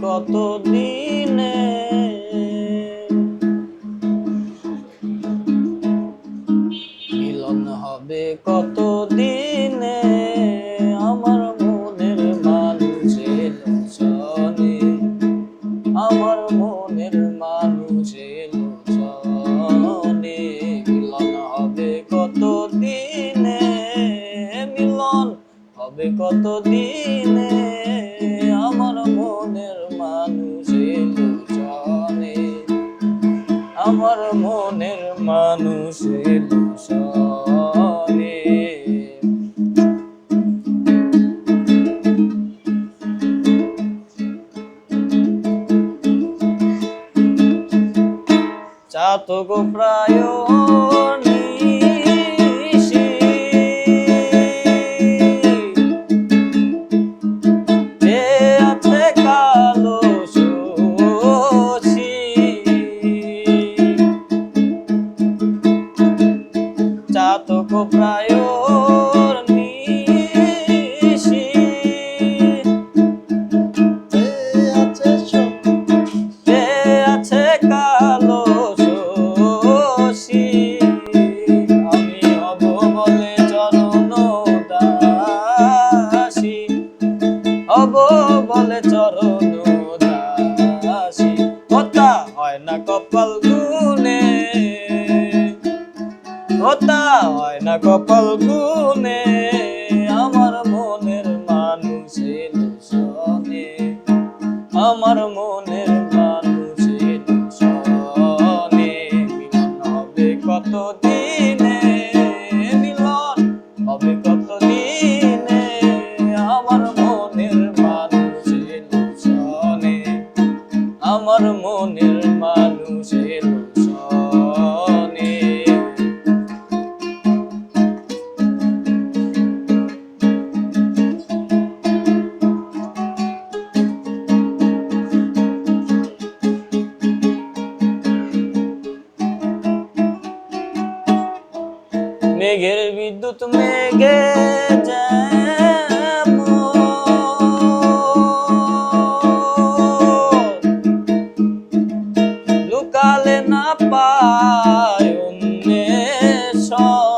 কত দিনে, মিলন হবে কত দিনে, আমার মনের মানুষের লোচনে, আমার মনের মানুষের লোচনে। মিলন হবে কত দিনে, মিলন হবে কত দিনে, আমার মনের মানুষের লোচনে, আমার মনের মানুষের লোচনে। চাতক প্রায় নিশি, যে আছে কালো শশী, চাতক প্রায় নিশি, যে আছে কালো শশী, আমি হব বলে চরণ দাসী, হব বলে চরণ দাসী। কথা হয় না কপাল গুনে, কথা হয় না কপাল গুনে, আমার মনের মানুষের লোচনে, আমার মনের মানুষের লোচনে। মিলন হবে কত দিনে, মিলন হবে কত দিনে, আমার মনের মানুষের লোচনে, আমার মনের মানুষের লোচনে। মেঘের বিদ্যুৎ মেঘে যেমন লুকালে না পায় অন্বেষণ,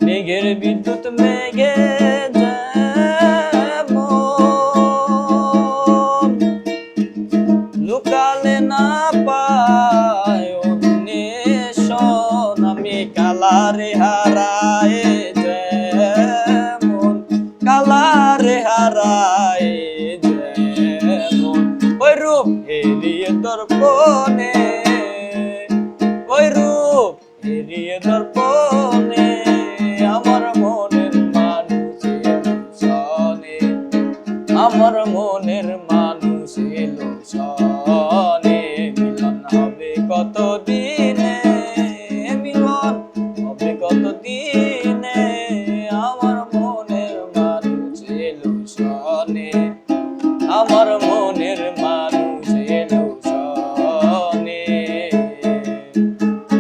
মেঘের বিদ্যুৎ মেঘে যেমন লুকালে না পায় অন্বেষণ। আমি কালারে হারায় যেমন, কালারে হারায় যেমন, ওই রূপ হেরিয়ে দর্পণে, ওই রূপ হেরিয়ে দর্পণে, আমার মনের মানুষের লোচনে, আমার মনের